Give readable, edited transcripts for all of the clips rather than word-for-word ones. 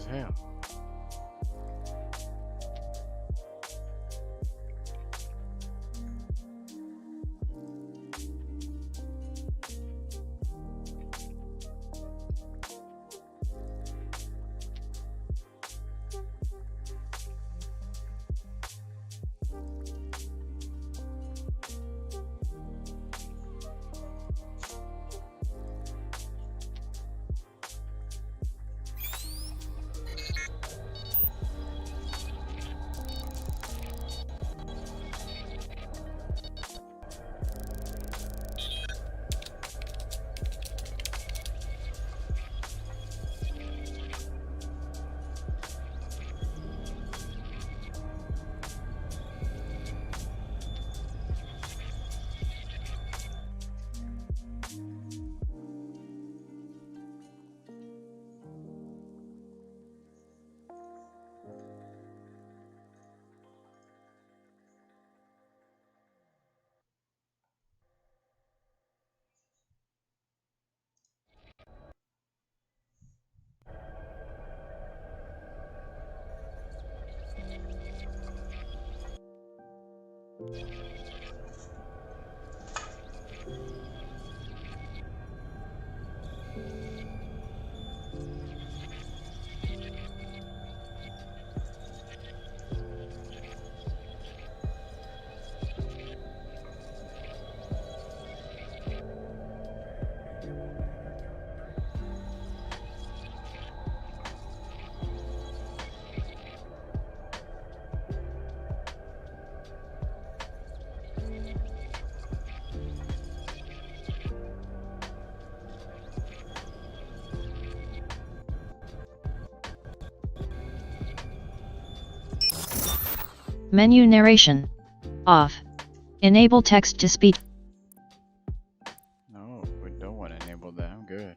as hell. Menu narration. Off. Enable text to speech. No, we don't want to enable that. I'm good.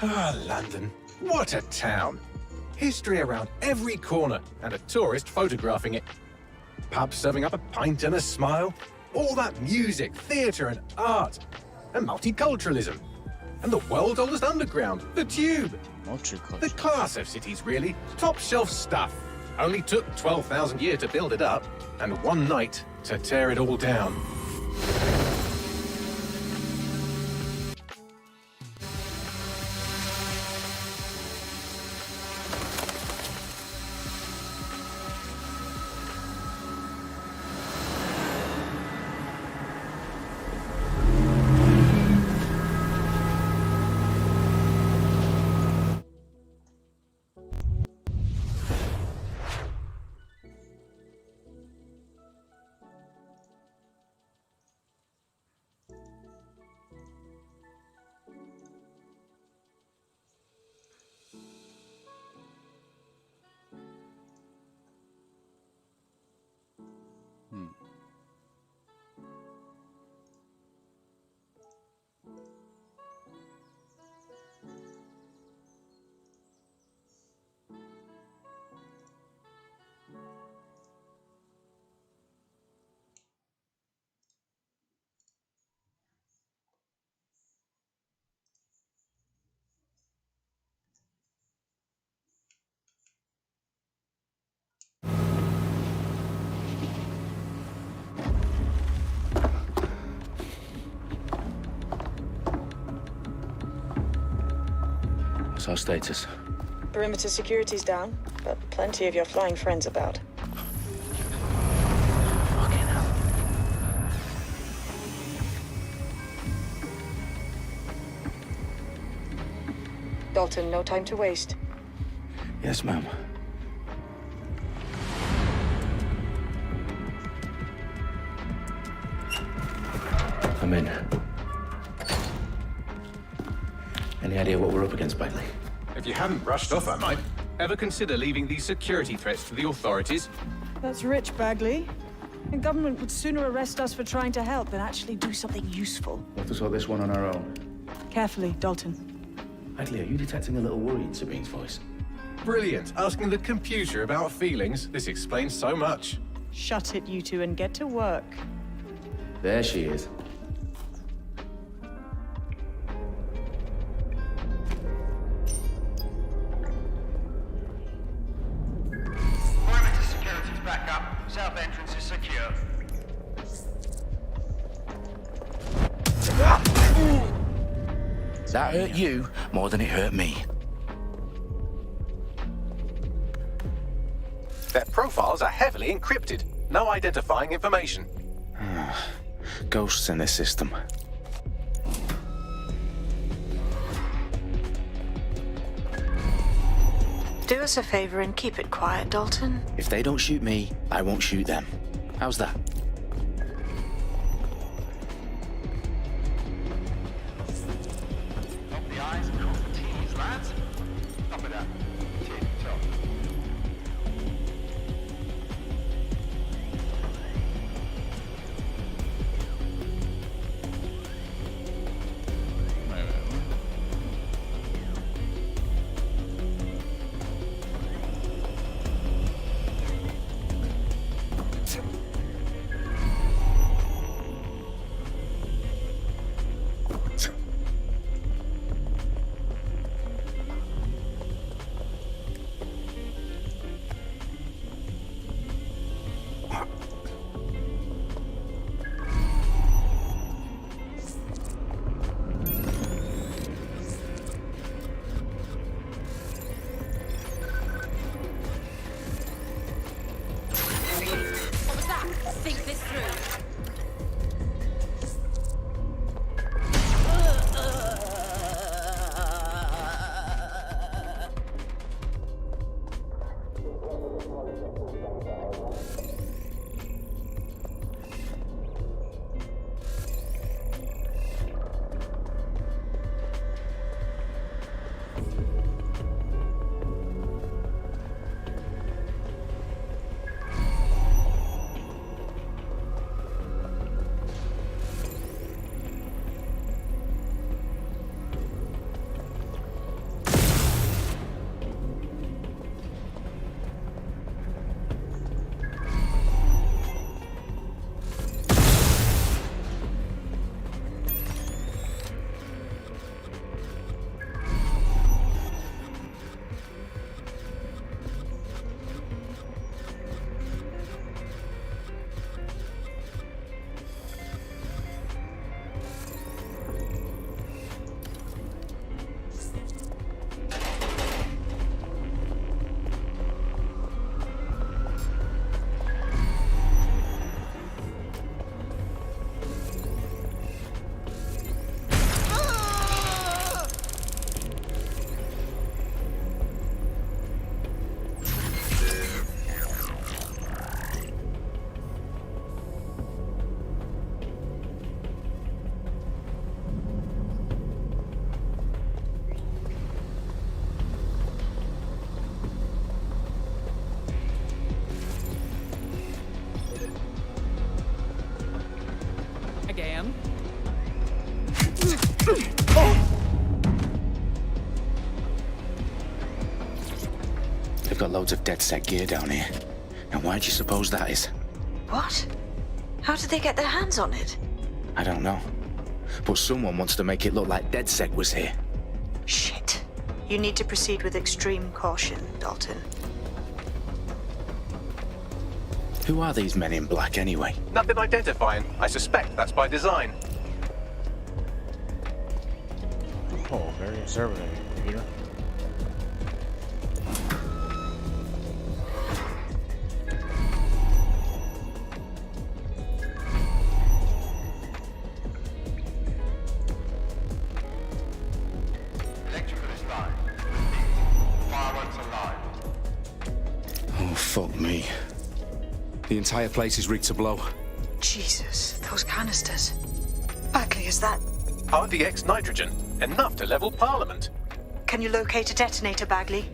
Ah, London. What a town. History around every corner and a tourist photographing it. Pubs serving up a pint and a smile. All that music, theatre and art. And multiculturalism. And the world's oldest underground, the Tube. The Multicultural. class of cities, really. Top shelf stuff. Only took 12,000 years to build it up, and one night to tear it all down. Hmm. What's our status? Perimeter security's down, but plenty of your flying friends about. Fucking hell. Dalton, no time to waste. Yes, ma'am. I'm in. Any idea what we're up against, Bagley? If you hadn't brushed off, I might. Ever consider leaving these security threats to the authorities? That's rich, Bagley. The government would sooner arrest us for trying to help than actually do something useful. We'll have to sort this one on our own. Carefully, Dalton. Bagley, are you detecting a little worry in Sabine's voice? Brilliant. Asking the computer about feelings. This explains so much. Shut it, you two, and get to work. There she is. Perimeter security's back up. South entrance is secure. That hurt you more than it hurt me. Their profiles are heavily encrypted. No identifying information. Ghosts in this system. Do us a favor and keep it quiet, Dalton. If they don't shoot me, I won't shoot them. How's that? Top the I's and cross the T's, lads. Top of that. Tip top. Wait, wait, wait. They've got loads of DedSec gear down here. And why do you suppose that is? What? How did they get their hands on it? I don't know. But someone wants to make it look like DedSec was here. Shit. You need to proceed with extreme caution, Dalton. Who are these men in black anyway? Nothing identifying. I suspect that's by design. Oh, very observant, Peter. Electrical is live. Fireworks are live. Oh, fuck me. The entire place is rigged to blow. Jesus, those canisters. Bagley, is that... RDX nitrogen. Enough to level Parliament. Can you locate a detonator, Bagley?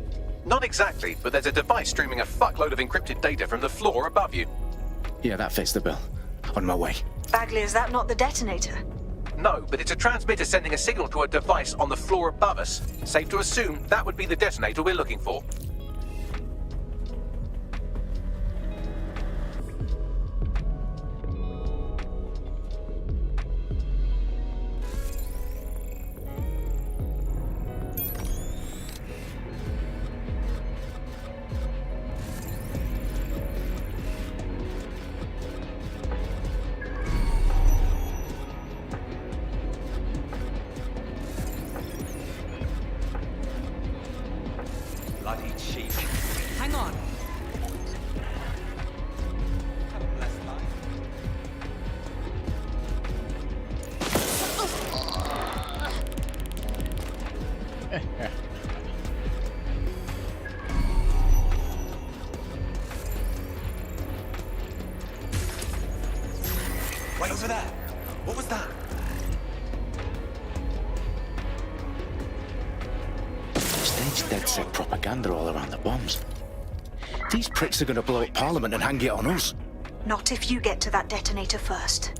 Not exactly, but there's a device streaming a fuckload of encrypted data from the floor above you. Yeah, that fits the bill. On my way. Bagley, is that not the detonator? No, but it's a transmitter sending a signal to a device on the floor above us. Safe to assume that would be the detonator we're looking for. Bloody cheap. Hang on. Wait, over there. What was that? Staged DedSec propaganda all around the bombs. These pricks are gonna blow up Parliament and hang it on us. Not if you get to that detonator first.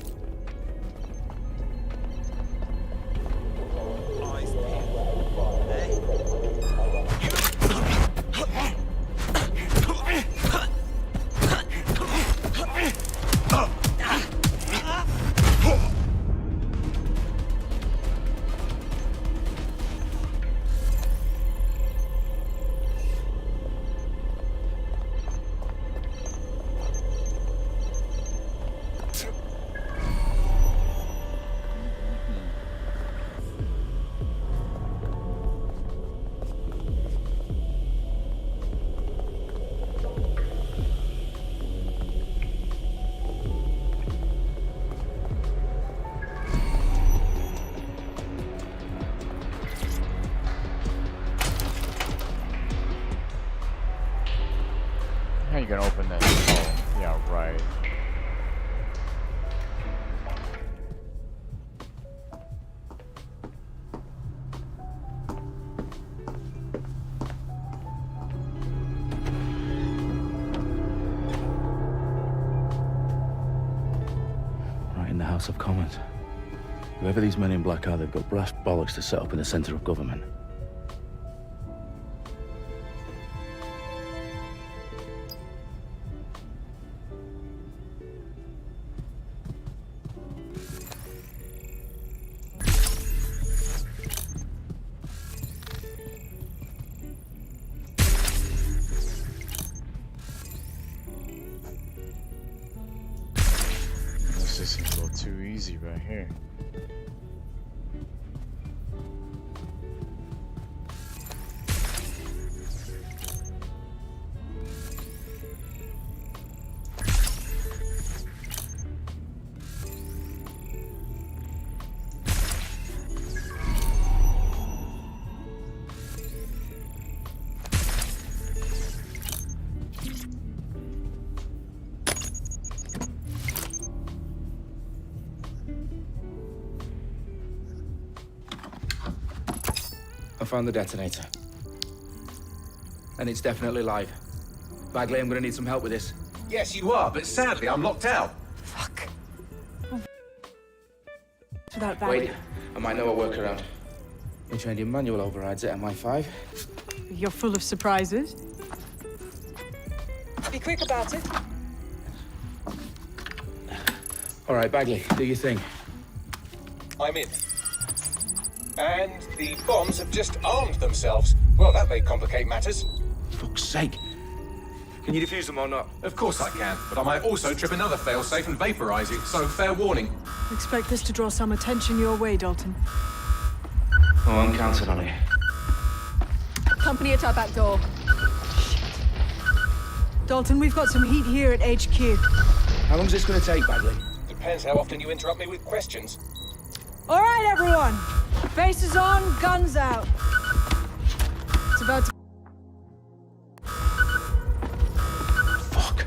How you gonna open this? Oh, yeah, right. Right in the House of Commons. Whoever these men in black are, they've got brass bollocks to set up in the centre of government. This just seems a little too easy right here. I found the detonator. And it's definitely live. Bagley, I'm gonna need some help with this. Yes, you are, but sadly I'm locked out. Fuck. Without Bagley. Wait, I might know a workaround. We trained in manual overrides at MI5. You're full of surprises. Be quick about it. All right, Bagley, do your thing. I'm in. And the bombs have just armed themselves. Well, that may complicate matters. Fuck's sake. Can you defuse them or not? Of course I can, but I might also trip another failsafe and vaporize it, so fair warning. Expect this to draw some attention your way, Dalton. Oh, I'm counting on it. Company at our back door. Dalton, we've got some heat here at HQ. How long's this gonna take, Bagley? Depends how often you interrupt me with questions. All right, everyone. Faces on, guns out. It's about to... Fuck.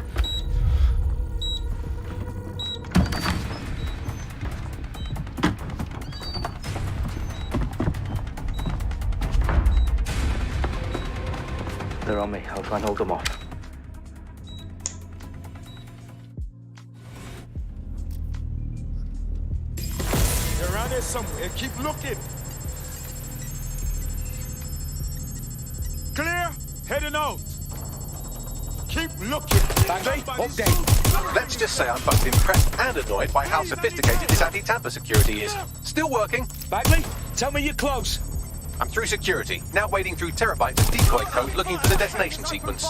They're on me. I'll try and hold them off. They're around here somewhere. Keep looking. Clear. Heading out. Keep looking. Bagley, update. Let's just say I'm both impressed and annoyed by how sophisticated this anti-tamper security is. Still working. Bagley, tell me you're close. I'm through security, now wading through terabytes of decoy code looking for the detonation sequence.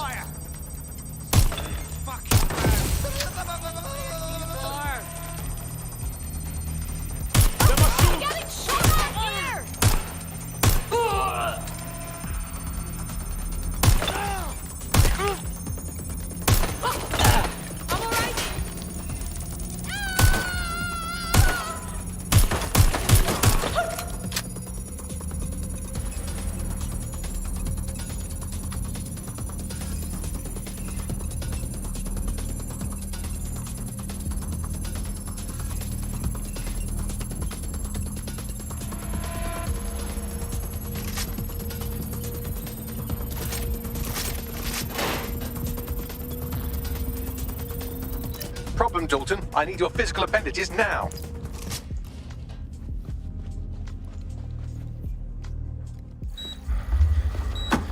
Problem, Dalton. I need your physical appendages now.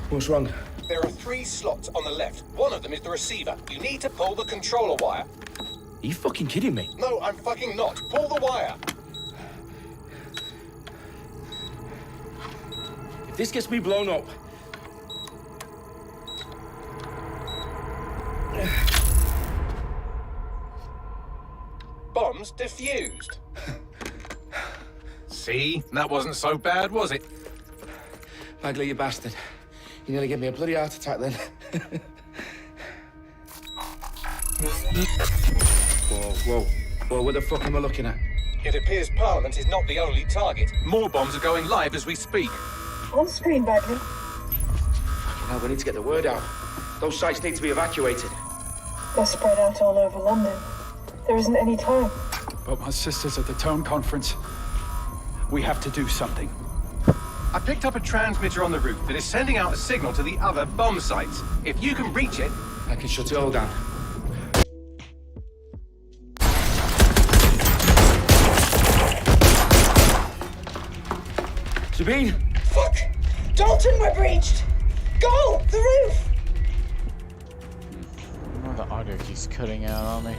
What's wrong? There are 3 slots on the left. One of them is the receiver. You need to pull the controller wire. Are you fucking kidding me? No, I'm fucking not. Pull the wire. If this gets me blown up... Bombs defused. See? That wasn't so bad, was it? Bagley, you bastard. You nearly gave me a bloody heart attack then. Whoa, what the fuck am I looking at? It appears Parliament is not the only target. More bombs are going live as we speak. On screen, Bagley. Now we need to get the word out. Those sites need to be evacuated. They're spread out all over London. There isn't any time. But my sister's at the town conference. We have to do something. I picked up a transmitter on the roof that is sending out a signal to the other bomb sites. If you can reach it... I can shut it all down. Sabine! Fuck! Dalton, we're breached! Go! The roof! Oh, the audio keeps cutting out on me.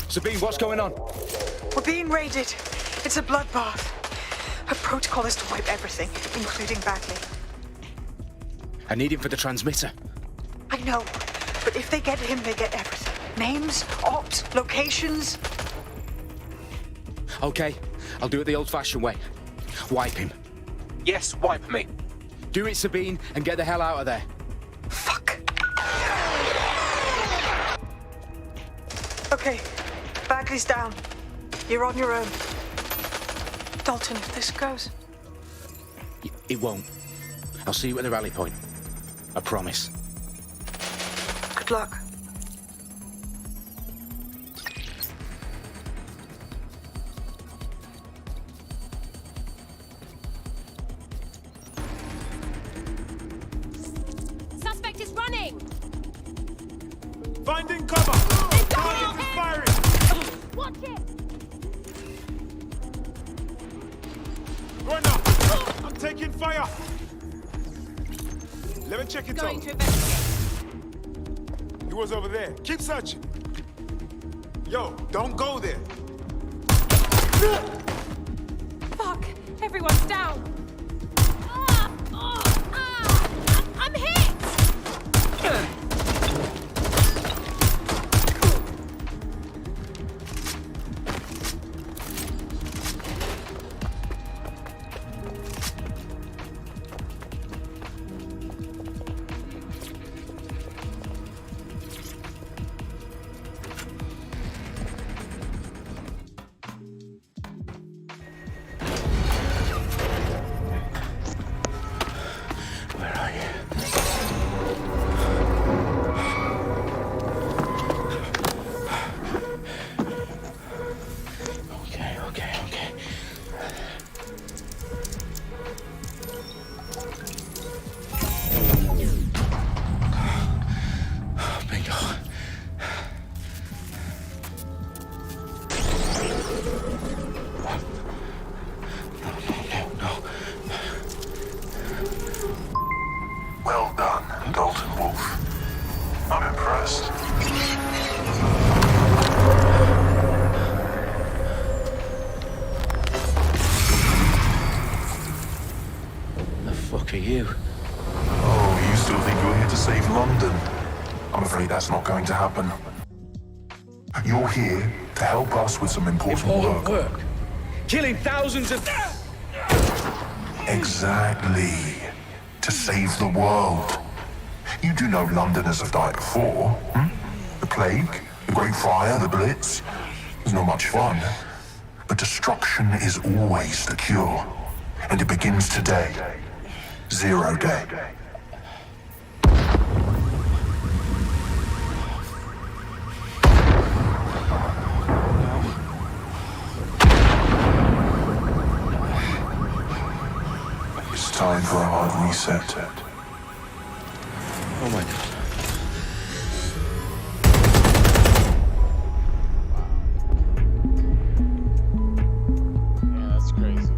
Sabine, what's going on? We're being raided. It's a bloodbath. Her protocol is to wipe everything, including Bagley. I need him for the transmitter. I know, but if they get him, they get everything. Names, ops, locations. Okay, I'll do it the old-fashioned way. Wipe him. Yes, wipe me. Do it, Sabine, and get the hell out of there. Fuck. Okay, Bagley's down. You're on your own. Dalton, if this goes... It won't. I'll see you at the rally point. I promise. Good luck. Suspect is running! Finding cover! Target is firing! Watch it! Run up! taking fire! Let me check it out. Going to investigate. He was over there. Keep searching. Yo, don't go there. Fuck! Everyone's down! I'm hit! Well done, Dalton Wolf. I'm impressed. The fuck are you? Oh, you still think you're here to save London? I'm afraid that's not going to happen. You're here to help us with some important work. Killing thousands of... Exactly. To save the world. You do know Londoners have died before, hmm? The Plague, the Great Fire, the Blitz. It's not much fun. But destruction is always the cure. And it begins today. Zero Day. It's time for a hard reset. Oh my god. Yeah, that's crazy.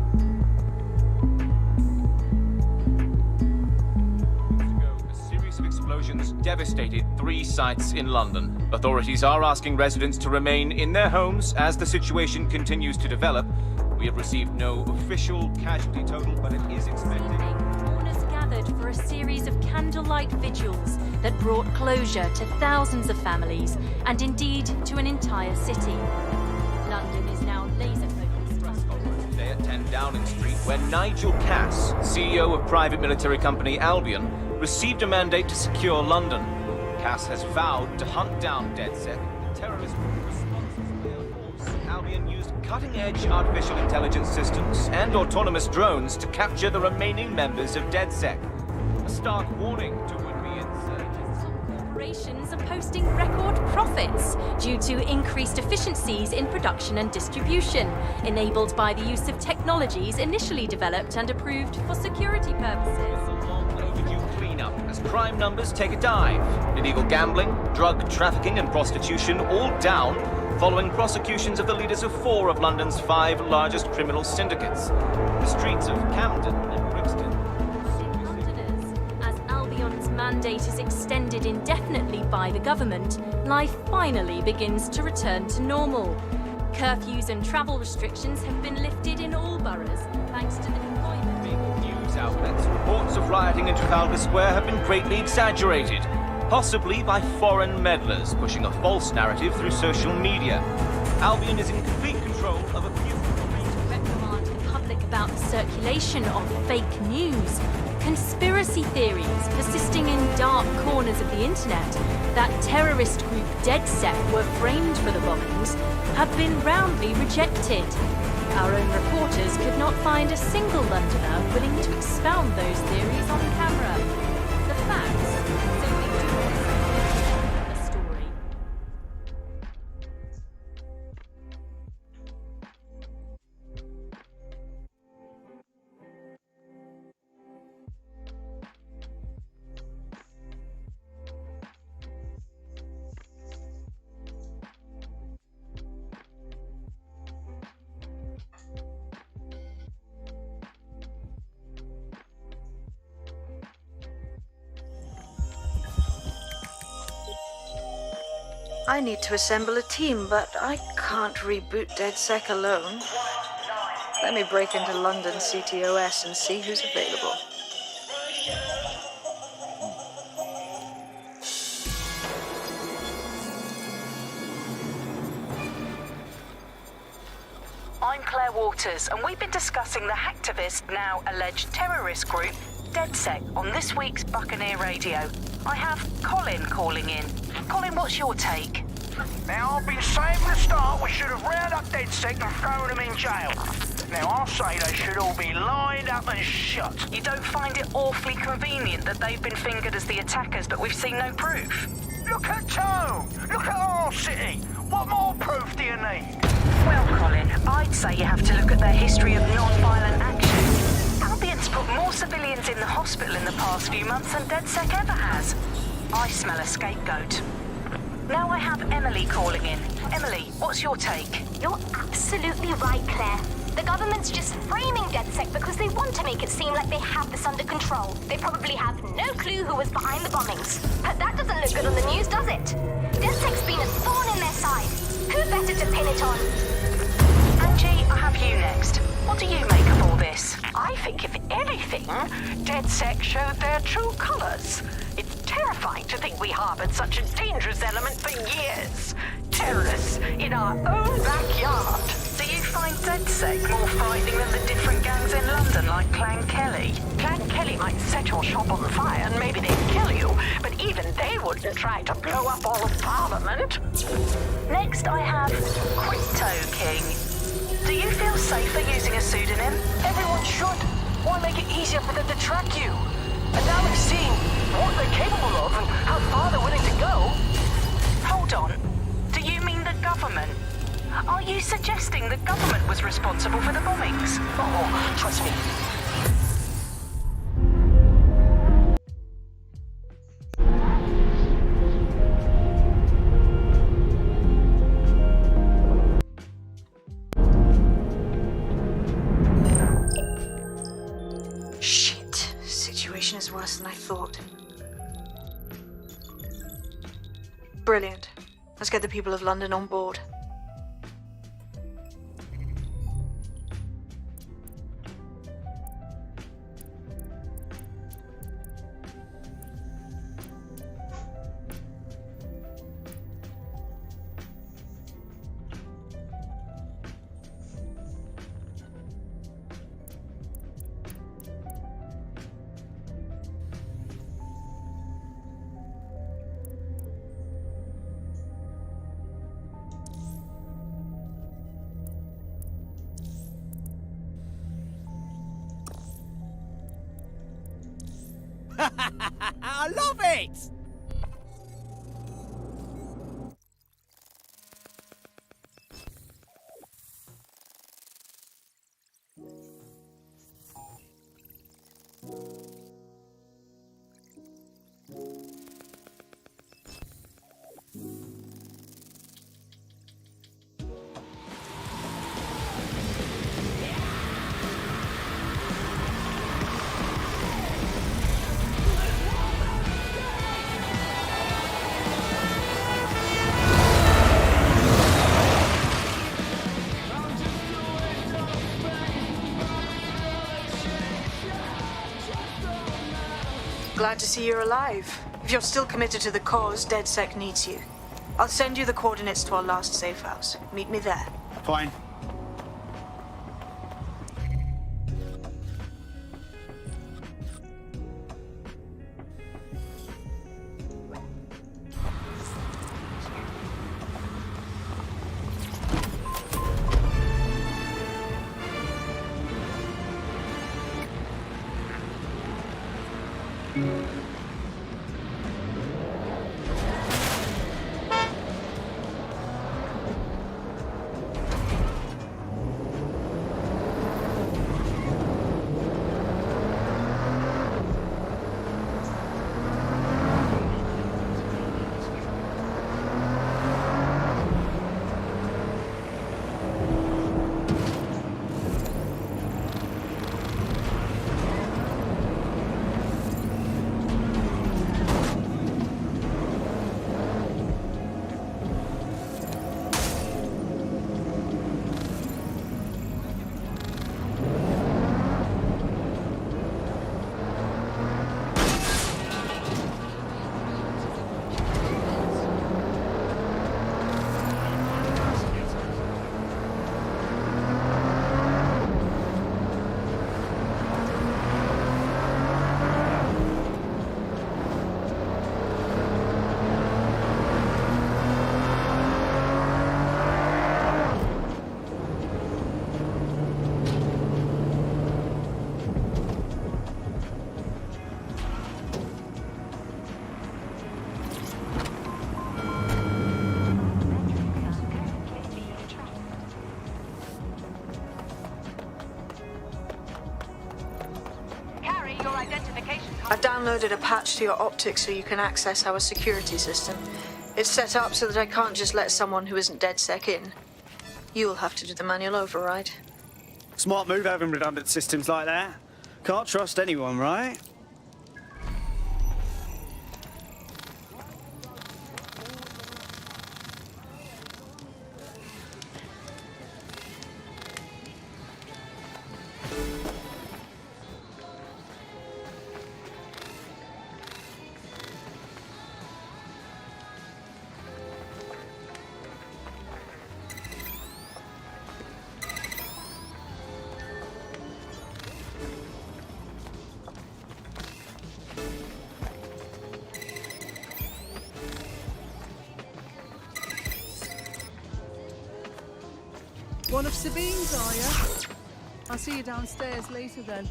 A series of explosions devastated 3 sites in London. Authorities are asking residents to remain in their homes as the situation continues to develop. We have received no official casualty total, but it is expected. Mourners gathered for a series of candlelight vigils that brought closure to thousands of families and indeed to an entire city. London is now laser focused. Today at 10 Downing Street, where Nigel Cass, CEO of private military company Albion, received a mandate to secure London. Cass has vowed to hunt down DedSec, the terrorist group responsible for their force. Albion used cutting-edge artificial intelligence systems and autonomous drones to capture the remaining members of DedSec. A stark warning to would-be insurgents. Corporations are posting record profits due to increased efficiencies in production and distribution, enabled by the use of technologies initially developed and approved for security purposes. Cleanup as crime numbers take a dive. Illegal gambling, drug trafficking and prostitution all down following prosecutions of the leaders of 4 of London's 5 largest criminal syndicates. The streets of Camden and Brixton. Londoners, as Albion's mandate is extended indefinitely by the government, life finally begins to return to normal. Curfews and travel restrictions have been lifted in all boroughs thanks to the deployment. News outlets, reports of rioting in Trafalgar Square have been greatly exaggerated, possibly by foreign meddlers pushing a false narrative through social media. Albion is in complete control of a few... To reprimand the public about the circulation of fake news, conspiracy theories persisting in dark corners of the internet that terrorist group DedSec were framed for the bombings have been roundly rejected. Our own reporters could not find a single Londoner willing to expound those theories on camera. The facts simply do not the story. I need to assemble a team, but I can't reboot DedSec alone. Let me break into London CTOS and see who's available. I'm Claire Waters, and we've been discussing the hacktivist, now alleged terrorist group, DedSec, on this week's Buccaneer Radio. I have Colin calling in. Colin, what's your take? Now, I've been saying from the start we should have rounded up DedSec and thrown them in jail. Now, I'll say they should all be lined up and shot. You don't find it awfully convenient that they've been fingered as the attackers, but we've seen no proof? Look at Tone! Look at our city! What more proof do you need? Well, Colin, I'd say you have to look at their history of non-violent action. Albion's put more civilians in the hospital in the past few months than DedSec ever has. I smell a scapegoat. Now I have Emily calling in. Emily, what's your take? You're absolutely right, Claire. The government's just framing DedSec because they want to make it seem like they have this under control. They probably have no clue who was behind the bombings. But that doesn't look good on the news, does it? DedSec's been a thorn in their side. Who better to pin it on? Angie, I have you next. What do you make of all this? I think, if anything, DedSec showed their true colors. It's terrifying to think we harbored such a dangerous element for years. Terrorists in our own backyard. Do you find DedSec more frightening than the different gangs in London, like Clan Kelly? Clan Kelly might set your shop on fire and maybe they'd kill you, but even they wouldn't try to blow up all of Parliament. Next, I have Crypto King. Do you feel safer using a pseudonym? Everyone should. Why make it easier for them to track you? And now we've seen what they're capable of and how far they're willing to go. Hold on. Do you mean the government? Are you suggesting the government was responsible for the bombings? Oh, trust me. Shit. Situation is worse than I thought. Brilliant. Let's get the people of London on board. I love it! Glad to see you're alive. If you're still committed to the cause, DedSec needs you. I'll send you the coordinates to our last safe house. Meet me there. Fine. your identification I downloaded a patch to your optics so you can access our security system. It's set up so that I can't just let someone who isn't DedSec in. You'll have to do the manual override. Smart move having redundant systems like that. Can't trust anyone, right? One of Sabine's, are you? I'll see you downstairs later then.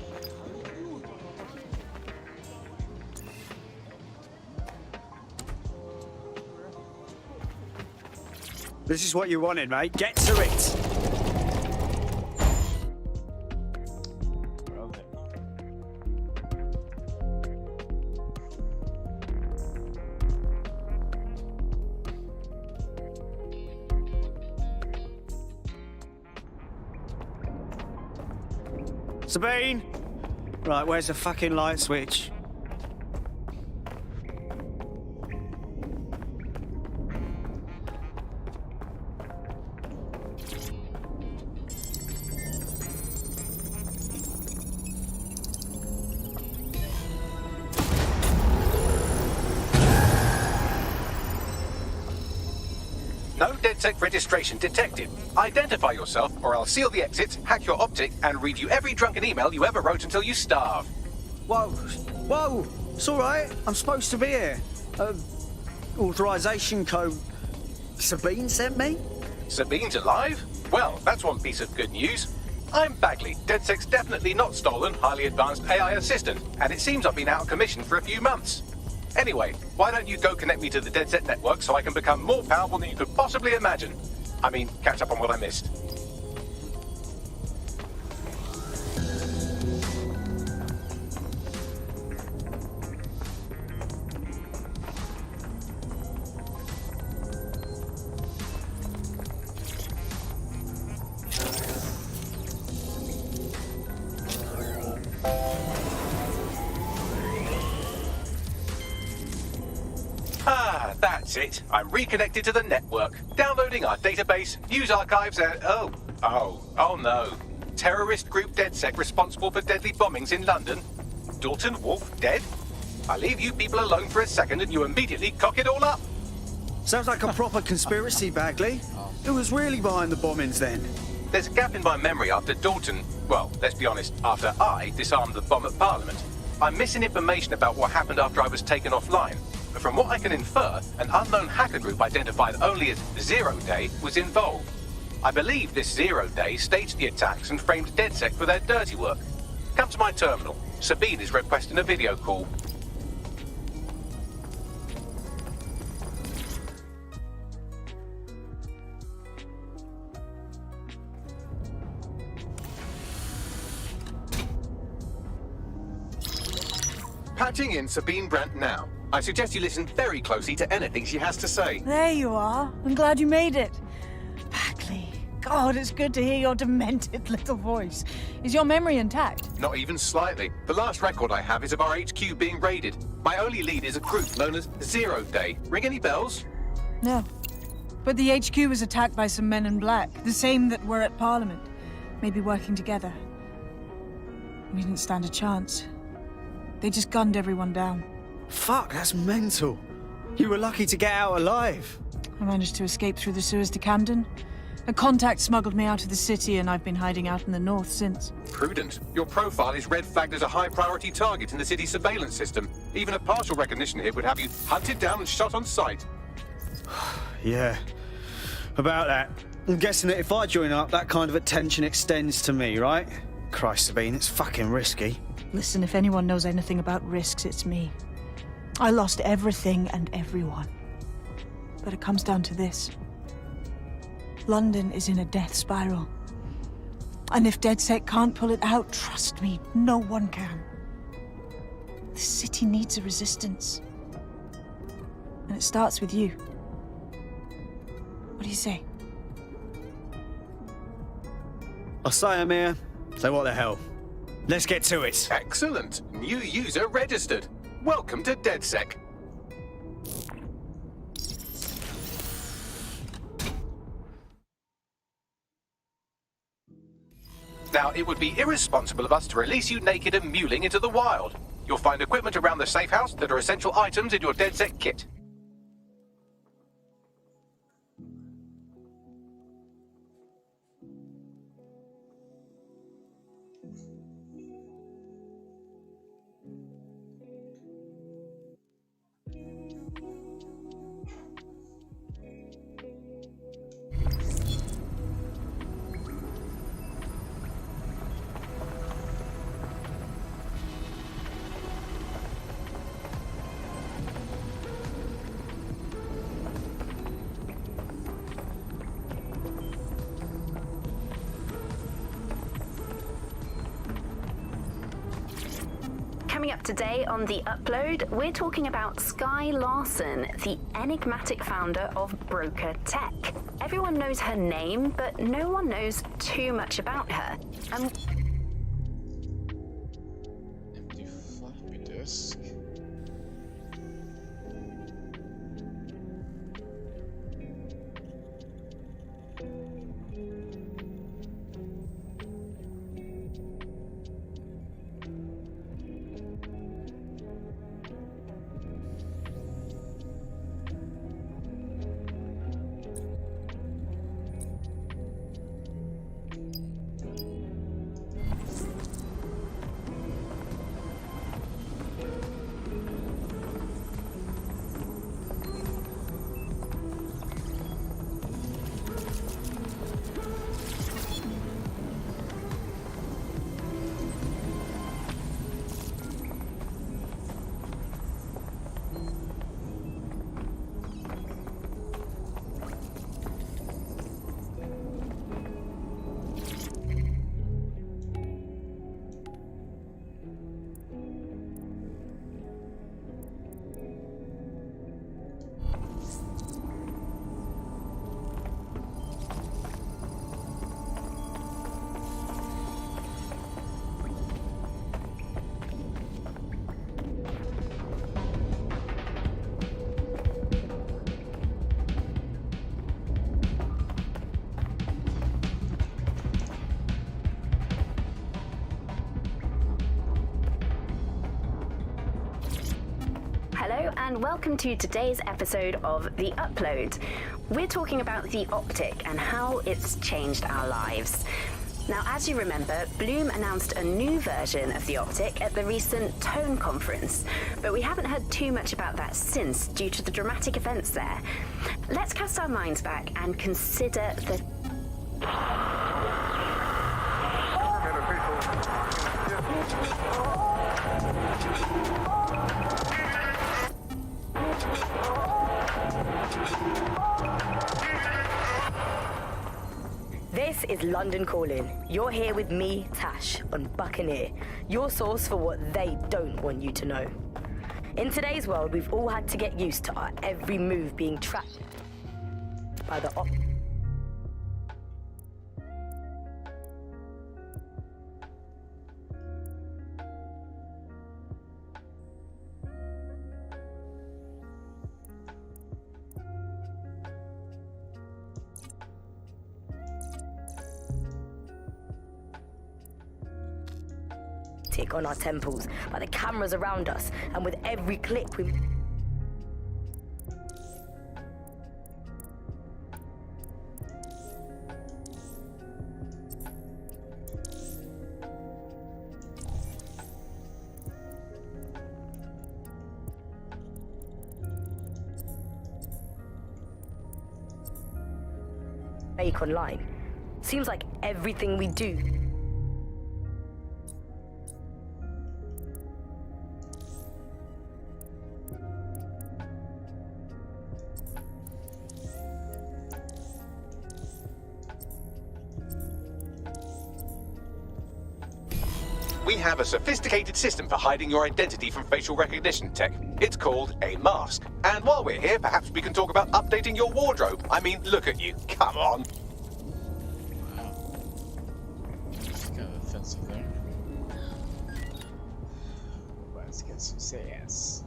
This is what you wanted, mate. Get to it! Sabine! Right, where's the fucking light switch? No DedSec registration detected. Identify yourself, or I'll seal the exits, hack your optic, and read you every drunken email you ever wrote until you starve. Whoa! Whoa! It's alright. I'm supposed to be here. Authorization code Sabine sent me? Sabine's alive? Well, that's one piece of good news. I'm Bagley, DedSec's definitely not stolen, highly advanced AI assistant, and it seems I've been out of commission for a few months. Anyway, why don't you go connect me to the DedSec network so I can become more powerful than you could possibly imagine? I mean, catch up on what I missed. Ah, that's it. I'm reconnected to the network, downloading our database, news archives, and oh no. Terrorist group DedSec responsible for deadly bombings in London. Dalton Wolf dead? I leave you people alone for a second and you immediately cock it all up. Sounds like a proper conspiracy, Bagley. Who was really behind the bombings then? There's a gap in my memory after Dalton, well, let's be honest, after I disarmed the bomb at Parliament. I'm missing information about what happened after I was taken offline. But from what I can infer, an unknown hacker group identified only as Zero Day was involved. I believe this Zero Day staged the attacks and framed DedSec for their dirty work. Come to my terminal. Sabine is requesting a video call. Patching in Sabine Brandt now. I suggest you listen very closely to anything she has to say. There you are. I'm glad you made it. Bagley. God, it's good to hear your demented little voice. Is your memory intact? Not even slightly. The last record I have is of our HQ being raided. My only lead is a group known as Zero Day. Ring any bells? No. But the HQ was attacked by some men in black, the same that were at Parliament. Maybe working together. We didn't stand a chance. They just gunned everyone down. Fuck, that's mental. You were lucky to get out alive. I managed to escape through the sewers to Camden. A contact smuggled me out of the city and I've been hiding out in the north since. Prudent. Your profile is red flagged as a high-priority target in the city's surveillance system. Even a partial recognition hit would have you hunted down and shot on sight. Yeah, about that. I'm guessing that if I join up, that kind of attention extends to me, right? Christ, Sabine, it's fucking risky. Listen, if anyone knows anything about risks, it's me. I lost everything and everyone. But it comes down to this. London is in a death spiral. And if DedSec can't pull it out, trust me, no one can. The city needs a resistance. And it starts with you. What do you say? I say, Amir, so what the hell? Let's get to it. Excellent. New user registered. Welcome to DedSec. Now, it would be irresponsible of us to release you naked and mewling into the wild. You'll find equipment around the safe house that are essential items in your DedSec kit. Coming up today on The Upload, we're talking about Skye Larson, the enigmatic founder of Broker Tech. Everyone knows her name, but no one knows too much about her. Empty floppy disk. Hello and welcome to today's episode of The Upload. We're talking about the Optic and how it's changed our lives. Now, as you remember, Bloom announced a new version of the Optic at the recent Tone conference, but we haven't heard too much about that since due to the dramatic events there. Let's cast our minds back and consider the... This is London Calling. You're here with me, Tash, on Buccaneer, your source for what they don't want you to know. In today's world, we've all had to get used to our every move being tracked by the on our temples, by the cameras around us, and with every click we... make online. Seems like everything we do we have a sophisticated system for hiding your identity from facial recognition tech. It's called a mask. And while we're here, perhaps we can talk about updating your wardrobe. I mean, look at you. Come on. It's kind of offensive there. Let's get some sass.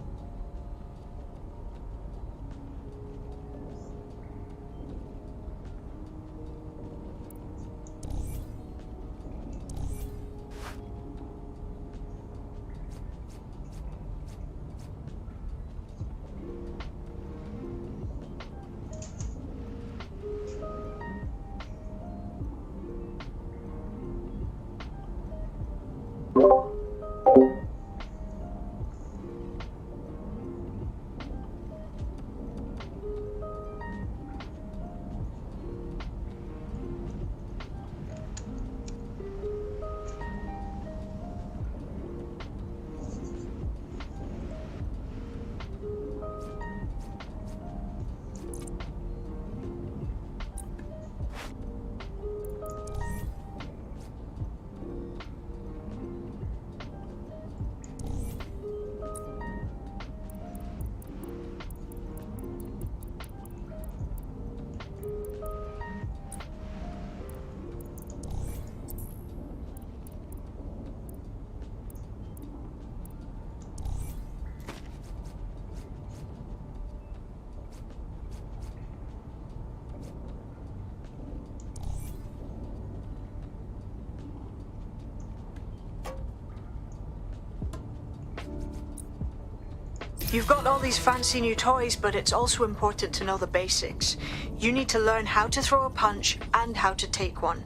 You've got all these fancy new toys, but it's also important to know the basics. You need to learn how to throw a punch and how to take one.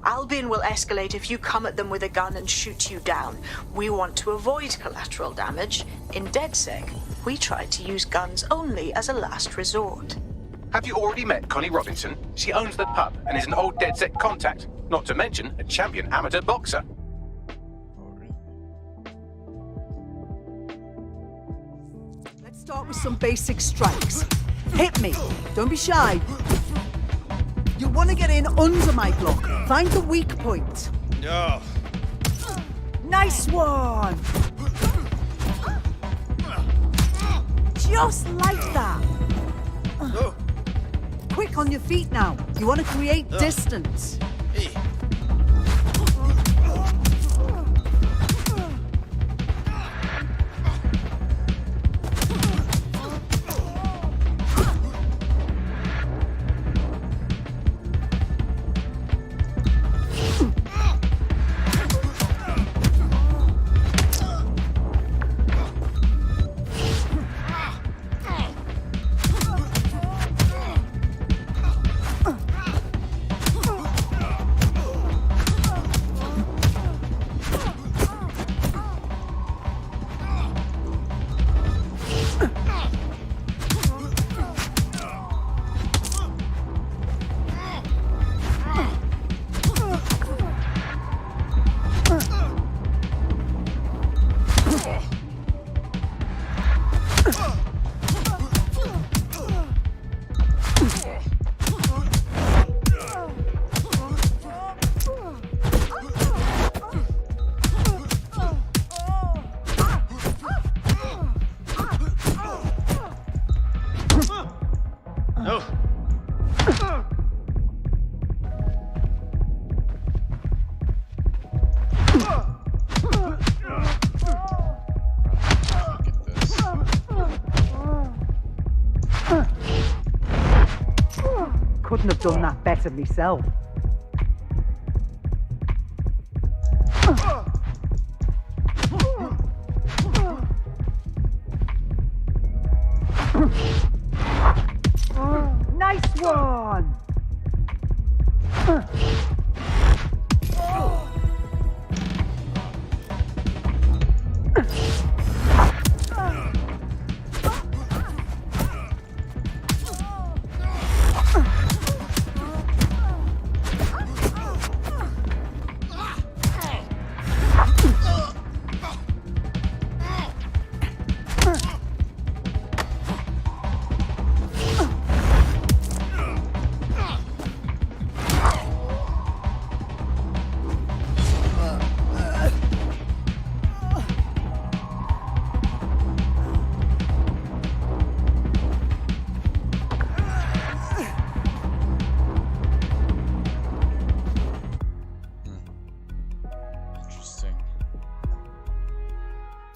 Albion will escalate if you come at them with a gun and shoot you down. We want to avoid collateral damage. In DedSec, we try to use guns only as a last resort. Have you already met Connie Robinson? She owns the pub and is an old DedSec contact, not to mention a champion amateur boxer. Start with some basic strikes. Hit me. Don't be shy. You want to get in under my block. Find the weak point. No. Nice one. Just like that. Quick on your feet now. You want to create distance. Couldn't have done that better myself. Nice one!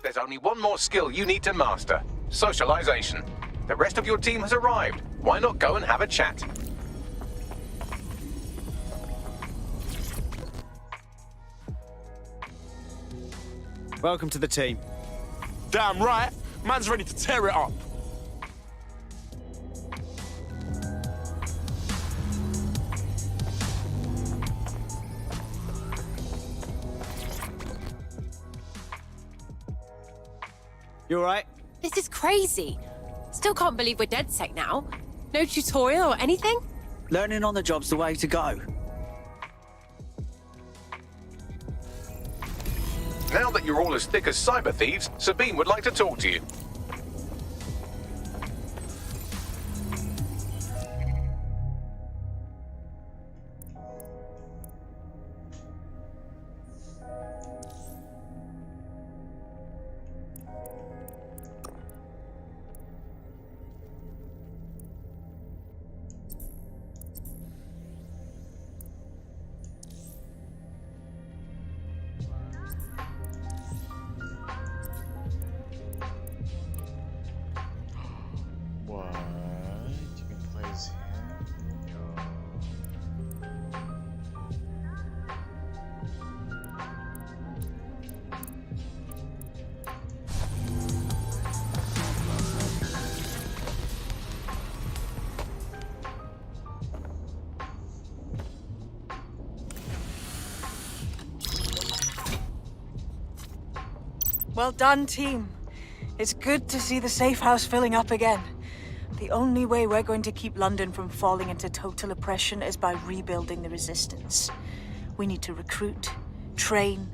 There's only one more skill you need to master. Socialization. The rest of your team has arrived. Why not go and have a chat? Welcome to the team. Damn right. Man's ready to tear it up. You alright? This is crazy. Still can't believe we're DedSec now. No tutorial or anything? Learning on the job's the way to go. Now that you're all as thick as cyber thieves, Sabine would like to talk to you. Well done, team. It's good to see the safe house filling up again. The only way we're going to keep London from falling into total oppression is by rebuilding the resistance. We need to recruit, train,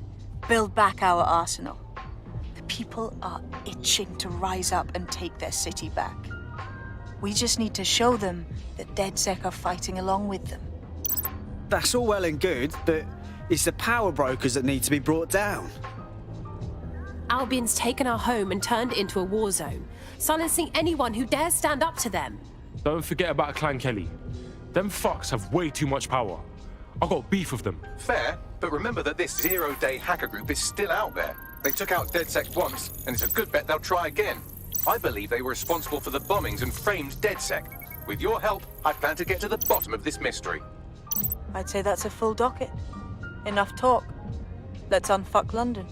build back our arsenal. The people are itching to rise up and take their city back. We just need to show them that DedSec are fighting along with them. That's all well and good, but it's the power brokers that need to be brought down. Albion's taken our home and turned it into a war zone, silencing anyone who dares stand up to them. Don't forget about Clan Kelly. Them fucks have way too much power. I got beef with them. Fair, but remember that this zero-day hacker group is still out there. They took out DedSec once, and it's a good bet they'll try again. I believe they were responsible for the bombings and framed DedSec. With your help, I plan to get to the bottom of this mystery. I'd say that's a full docket. Enough talk. Let's unfuck London.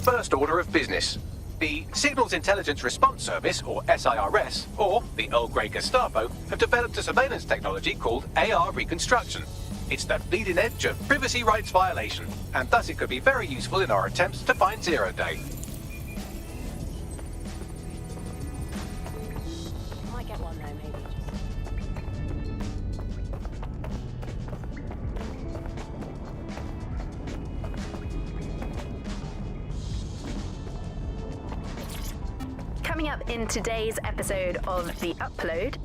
First order of business. The Signals Intelligence Response Service, or SIRS, or the Earl Grey Gestapo, have developed a surveillance technology called AR Reconstruction. It's the bleeding edge of privacy rights violation, and thus it could be very useful in our attempts to find Zero Day. Might get one though, maybe. Coming up in today's episode of The Upload.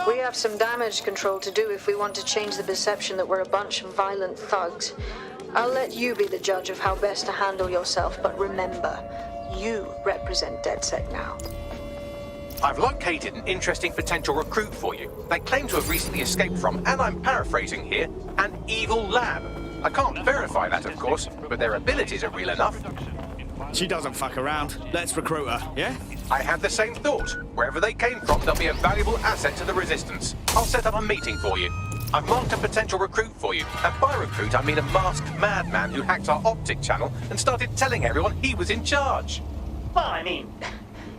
We have some damage control to do if we want to change the perception that we're a bunch of violent thugs. I'll let you be the judge of how best to handle yourself, but remember, you represent DedSec now. I've located an interesting potential recruit for you. They claim to have recently escaped from, and I'm paraphrasing here, an evil lab. I can't verify that, of course, but their abilities are real enough. She doesn't fuck around. Let's recruit her, yeah? I had the same thought. Wherever they came from, they'll be a valuable asset to the Resistance. I'll set up a meeting for you. I've marked a potential recruit for you. And by recruit, I mean a masked madman who hacked our optic channel and started telling everyone he was in charge. Well, I mean,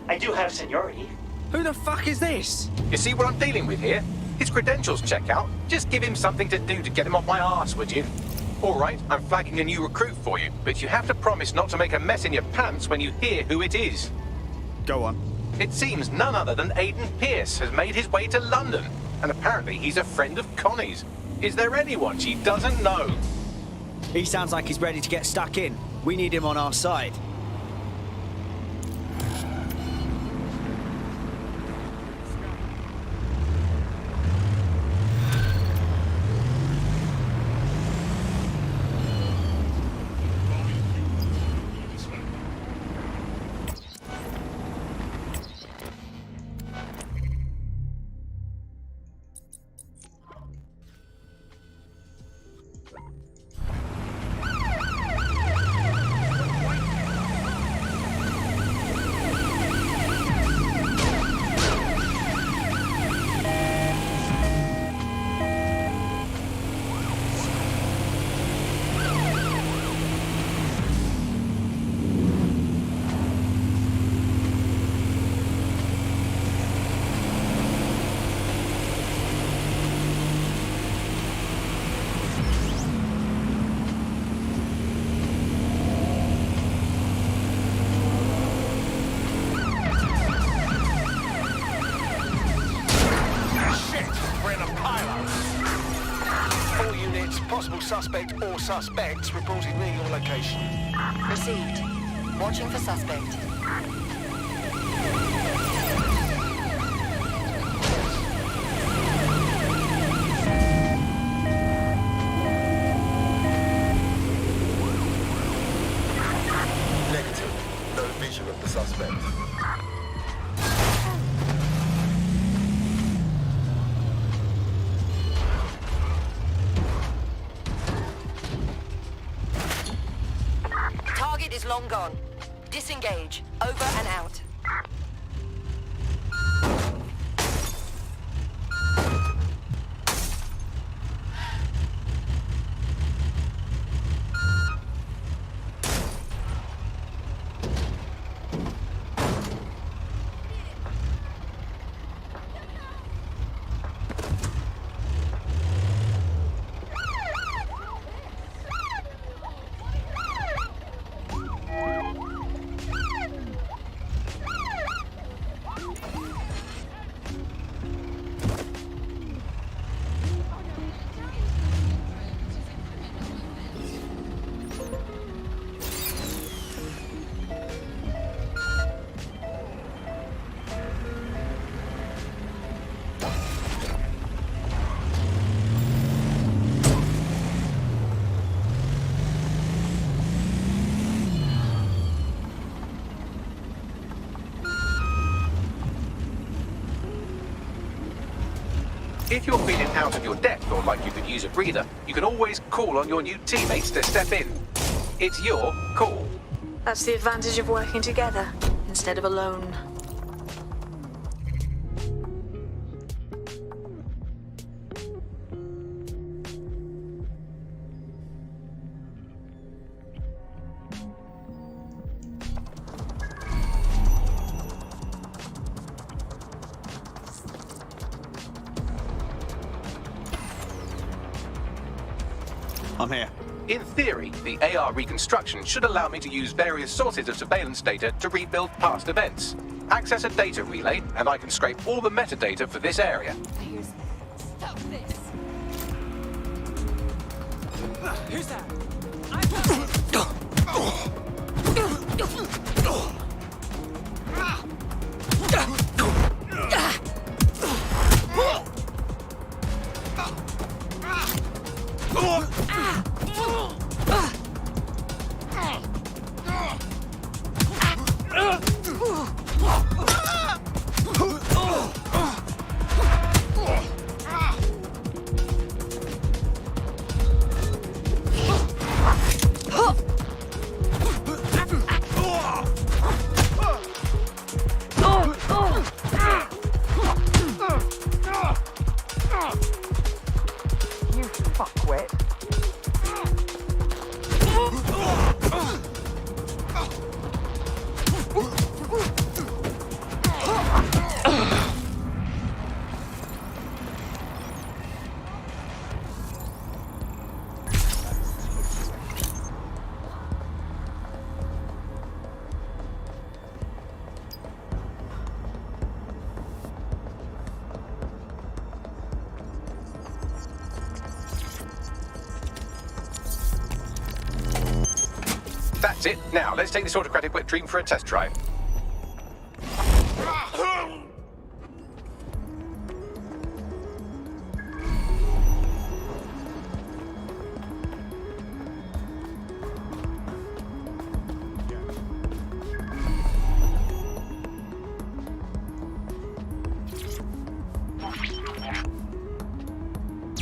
I do have seniority. Who the fuck is this? You see what I'm dealing with here? His credentials check out. Just give him something to do to get him off my arse, would you? All right, I'm flagging a new recruit for you, but you have to promise not to make a mess in your pants when you hear who it is. Go on. It seems none other than Aiden Pierce has made his way to London, and apparently he's a friend of Connie's. Is there anyone she doesn't know? He sounds like he's ready to get stuck in. We need him on our side. Suspect or suspects reported near your location. Received. Watching for suspect. Negative. No vision of the suspect. Is long gone. Disengage. Over and out. If you're feeling out of your depth or like you could use a breather, you can always call on your new teammates to step in. It's your call. That's the advantage of working together instead of alone. I'm here. In theory, the AR reconstruction should allow me to use various sources of surveillance data to rebuild past events. Access a data relay, and I can scrape all the metadata for this area. Stop this! Who's that? That's it. Now, let's take this autocratic wet dream for a test drive.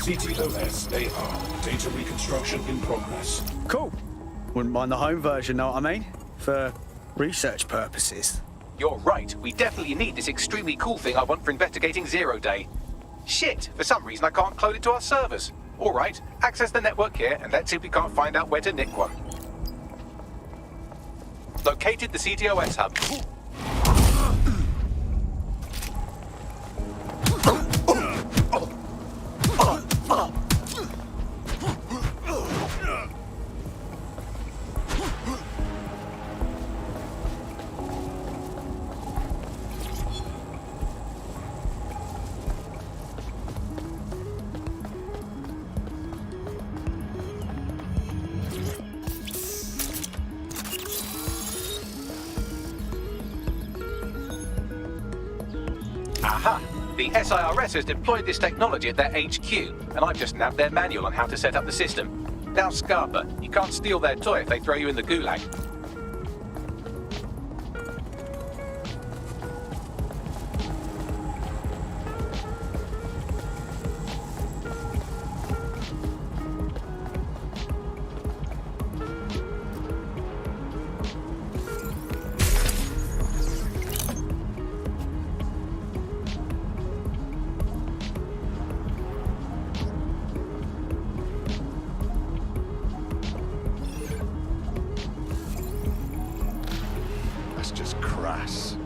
CTOS AR. Data reconstruction in progress. Cool. Wouldn't mind the home version, know what I mean? For research purposes. You're right. We definitely need this extremely cool thing I want for investigating Zero Day. Shit, for some reason I can't clone it to our servers. All right, access the network here, and let's see if we can't find out where to nick one. Located the CTOS hub. Aha! The SIRS has deployed this technology at their HQ, and I've just nabbed their manual on how to set up the system. Now, Scarpa, you can't steal their toy if they throw you in the gulag. That's just crass.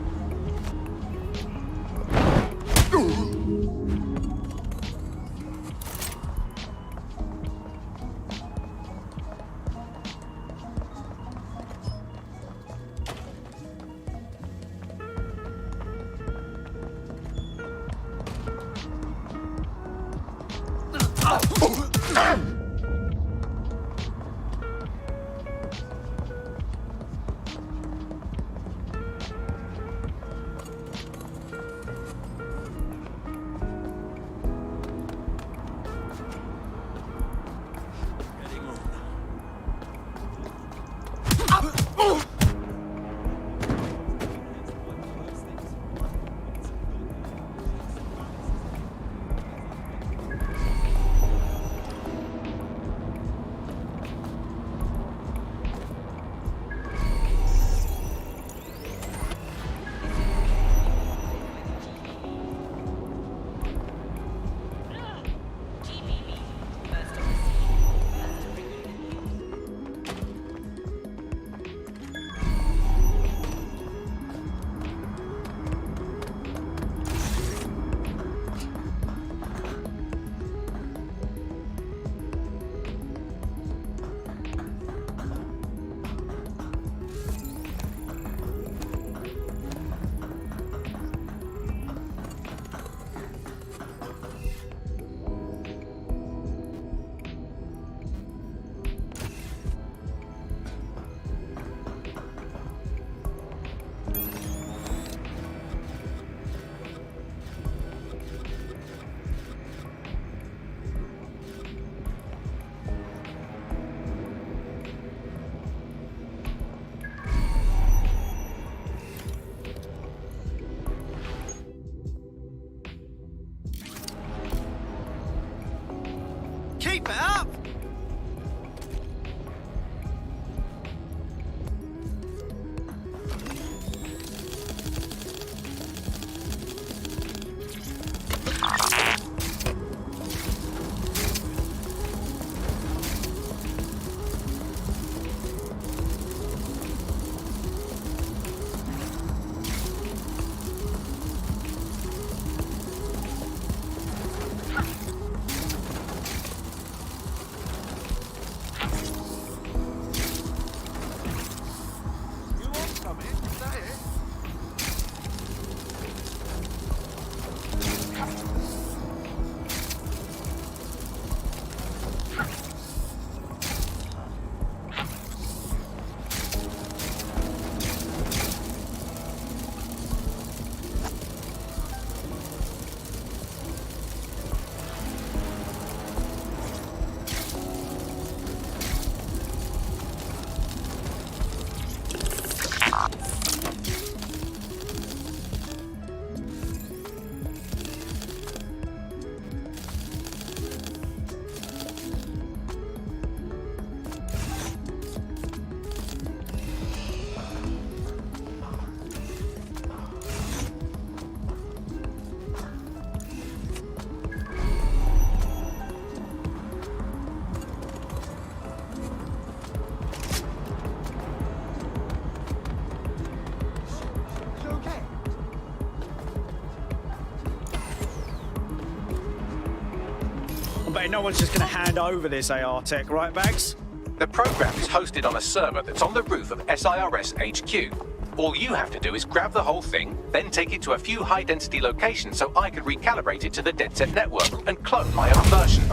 bet no one's just going to hand over this AR tech, right, Bags? The program is hosted on a server that's on the roof of SIRS HQ. All you have to do is grab the whole thing, then take it to a few high-density locations so I can recalibrate it to the DedSec network and clone my own version.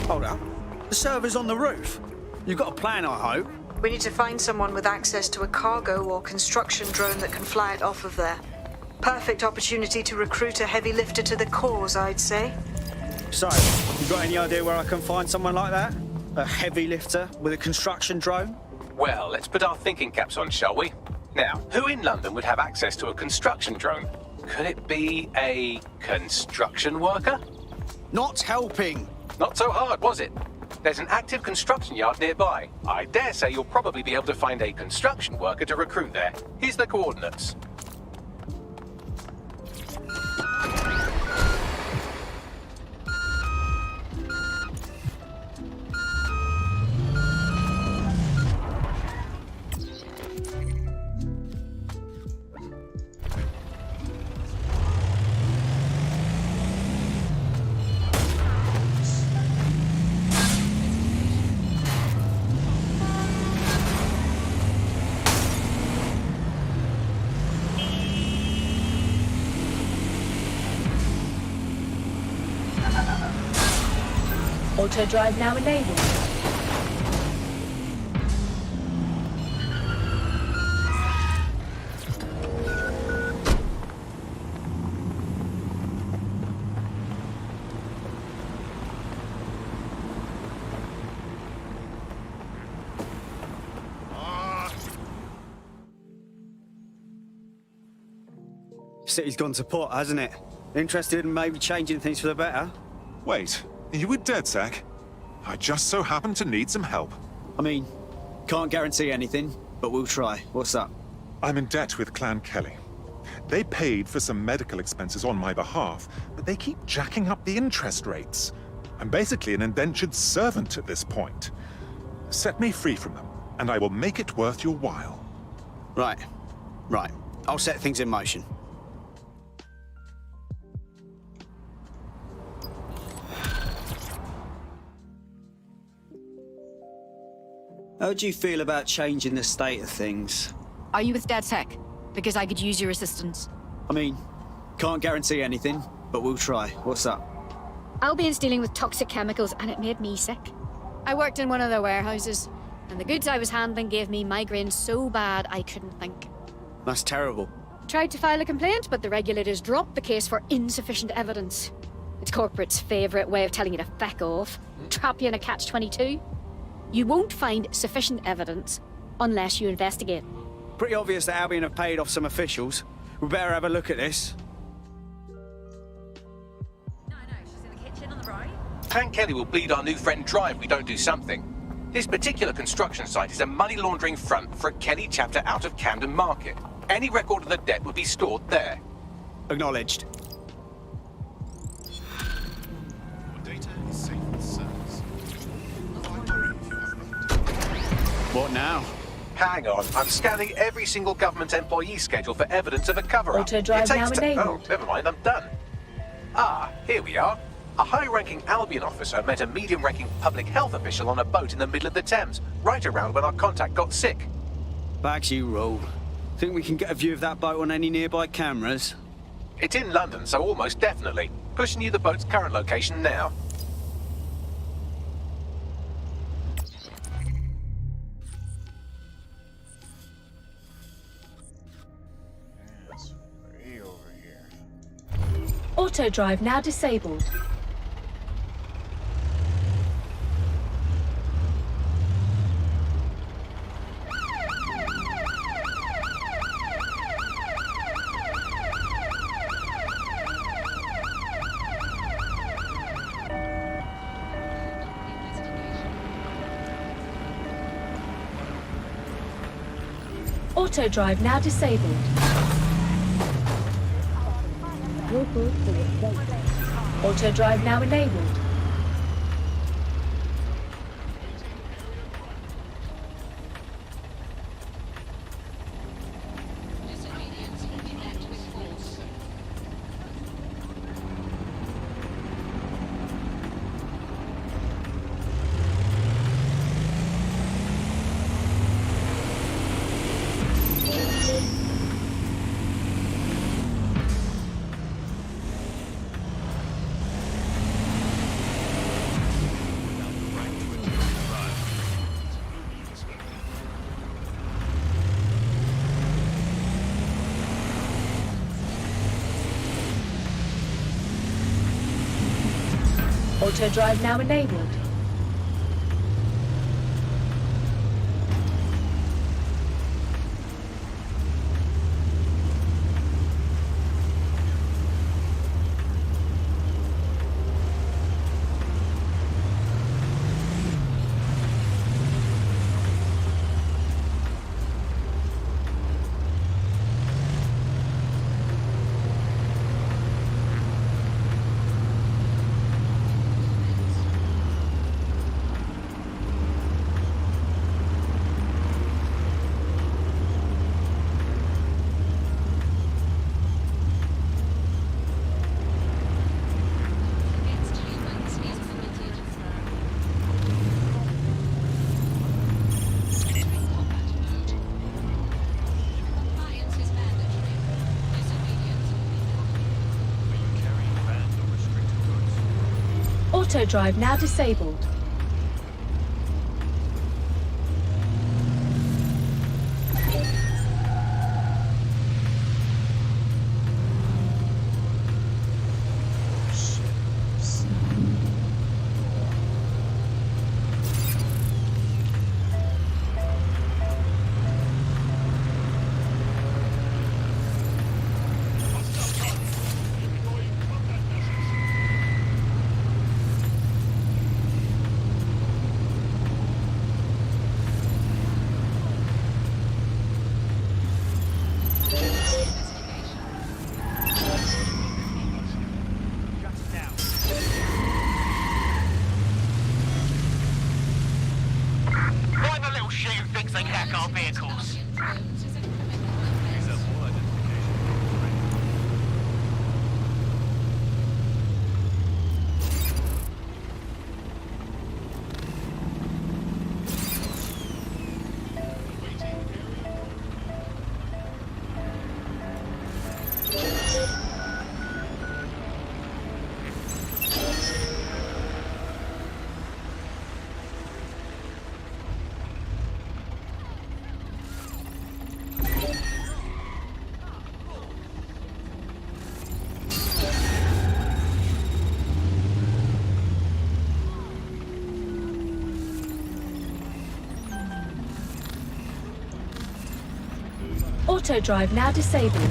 Hold up. The server's on the roof. You've got a plan, I hope. We need to find someone with access to a cargo or construction drone that can fly it off of there. Perfect opportunity to recruit a heavy lifter to the cause, I'd say. So, you got any idea where I can find someone like that? A heavy lifter with a construction drone? Well, let's put our thinking caps on, shall we? Now, who in London would have access to a construction drone? Could it be a construction worker? Not helping. Not so hard, was it? There's an active construction yard nearby. I dare say you'll probably be able to find a construction worker to recruit there. Here's the coordinates. Auto drive now enabled. City's gone to pot, hasn't it? Interested in maybe changing things for the better? Wait, are you with DedSec? I just so happen to need some help. I mean, can't guarantee anything, but we'll try. What's up? I'm in debt with Clan Kelly. They paid for some medical expenses on my behalf, but they keep jacking up the interest rates. I'm basically an indentured servant at this point. Set me free from them, and I will make it worth your while. Right. I'll set things in motion. How do you feel about changing the state of things? Are you with DedSec? Because I could use your assistance. I mean, can't guarantee anything, but we'll try. What's up? Albion's dealing with toxic chemicals and it made me sick. I worked in one of their warehouses, and the goods I was handling gave me migraines so bad I couldn't think. That's terrible. Tried to file a complaint, but the regulators dropped the case for insufficient evidence. It's corporate's favourite way of telling you to feck off. Trap you in a catch-22. You won't find sufficient evidence unless you investigate. Pretty obvious that Albion have paid off some officials. We better have a look at this. Clan Kelly will bleed our new friend dry if we don't do something. This particular construction site is a money laundering front for a Kelly chapter out of Camden Market. Any record of the debt would be stored there. Acknowledged. Data is safe with service. What now? Hang on, I'm scanning every single government employee schedule for evidence of a cover-up. Auto drive now enabled. Oh, never mind, I'm done. Ah, here we are. A high-ranking Albion officer met a medium-ranking public health official on a boat in the middle of the Thames, right around when our contact got sick. Bags you roll. Think we can get a view of that boat on any nearby cameras? It's in London, so almost definitely. Pushing you the boat's current location now. It's way over here. Auto drive now disabled. Auto drive now disabled. Auto drive now enabled. Auto drive now enabled. Auto drive now disabled. Auto drive now disabled.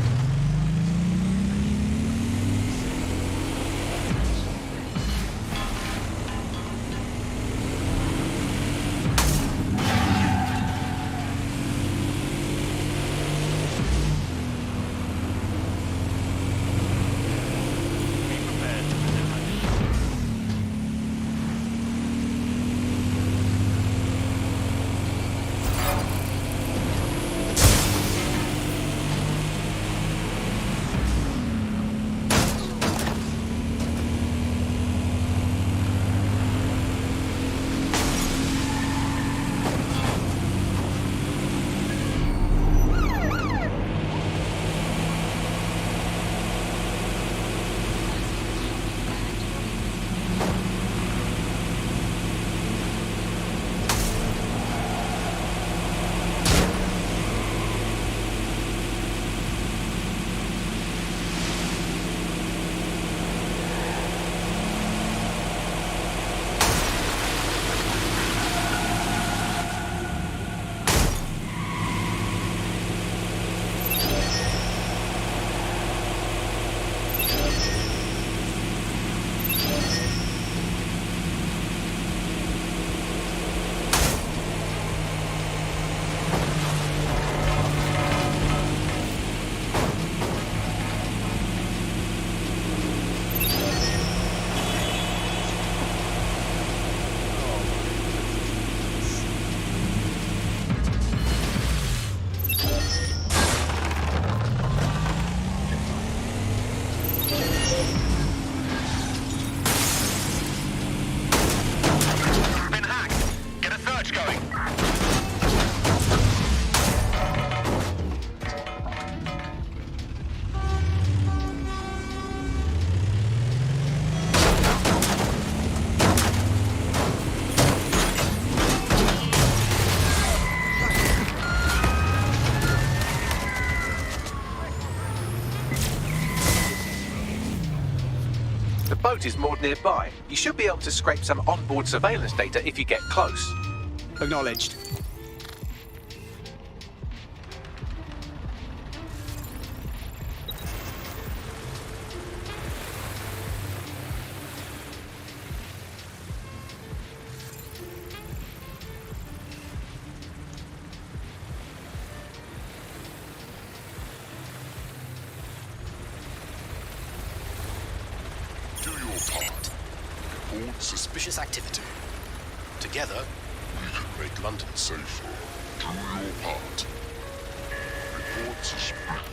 boat is moored nearby. You should be able to scrape some onboard surveillance data if you get close. Acknowledged. Do your part. Report suspicious activity. Together, we can make London safer. Do your part. Report suspicious.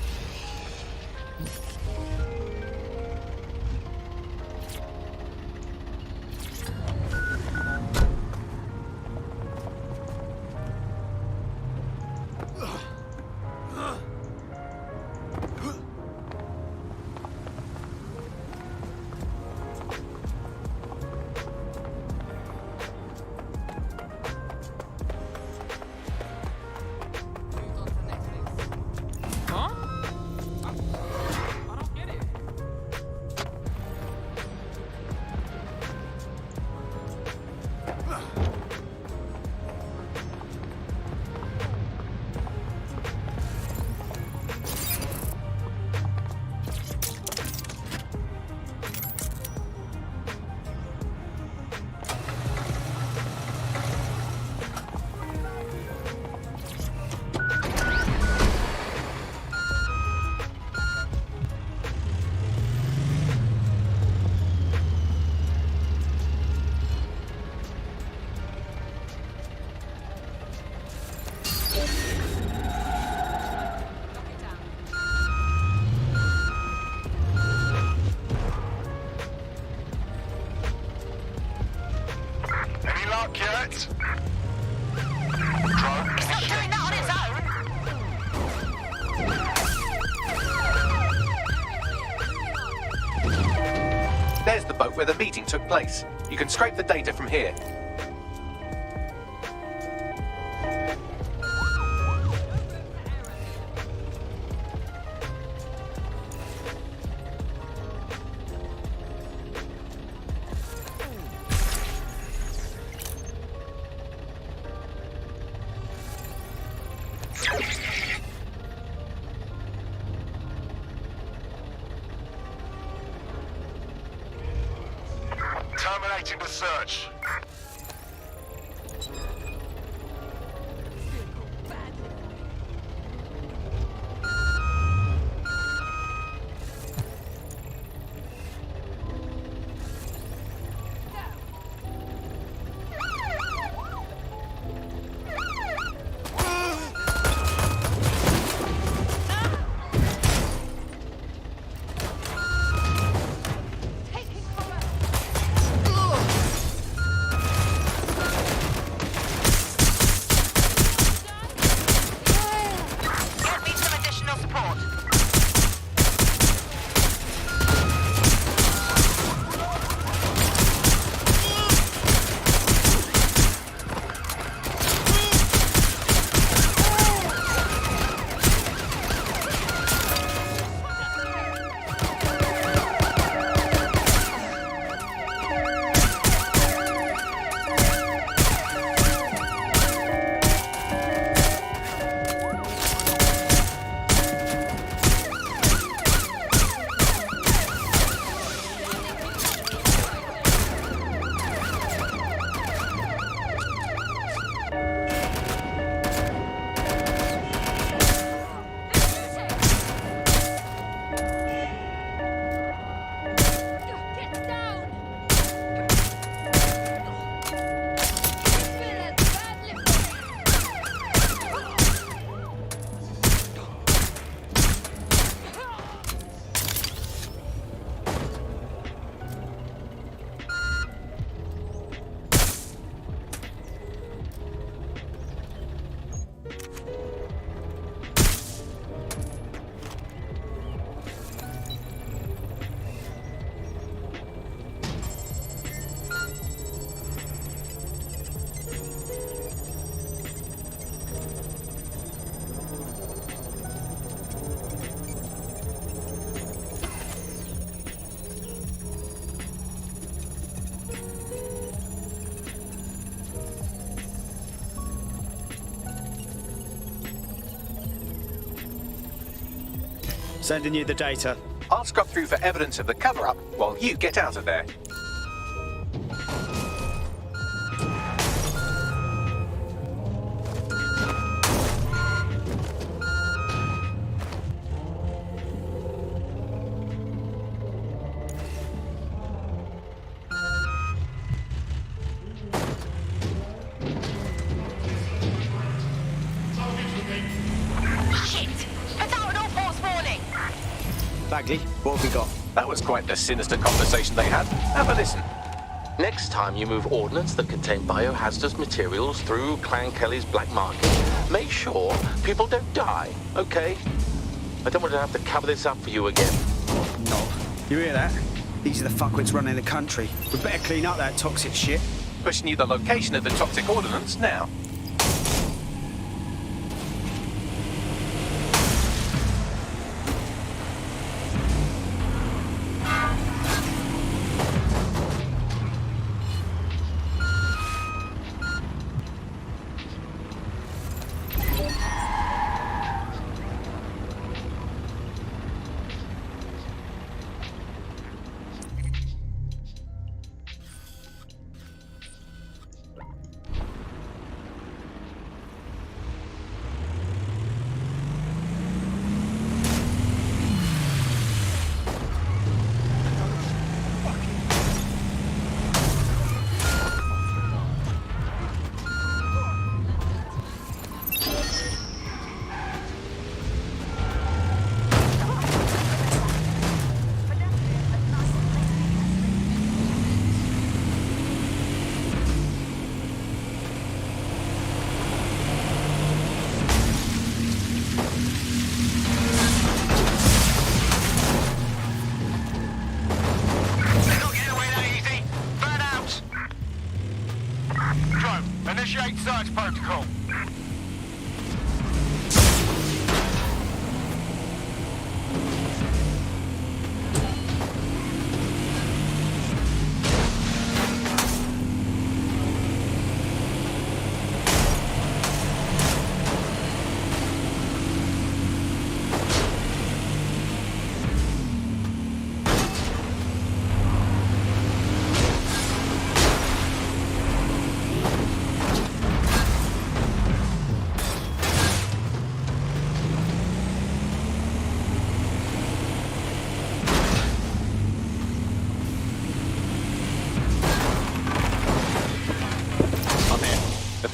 Any luck yet? Drone, It's not doing that on its own. There's the boat where the meeting took place. You can scrape the data from here. terminating the search. Sending you the data. I'll scrub through for evidence of the cover-up while you get out of there. Bagley, what have we got? That was quite the sinister conversation they had. Have a listen. Next time you move ordnance that contain biohazardous materials through Clan Kelly's black market, make sure people don't die, okay? I don't want to have to cover this up for you again. No. You hear that? These are the fuckwits running the country. We better clean up that toxic shit. Pushing you the location of the toxic ordnance now. Initiate search protocol.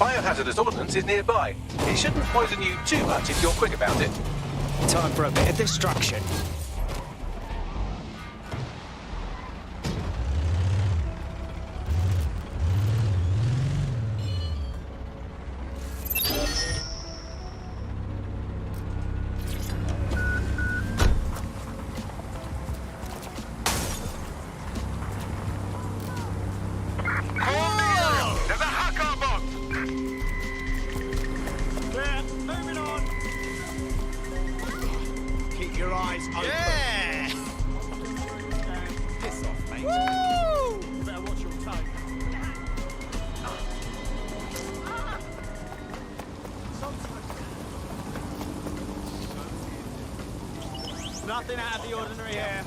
Biohazardous ordnance is nearby. It shouldn't poison you too much if you're quick about it. Time for a bit of destruction. Nothing out of the ordinary here.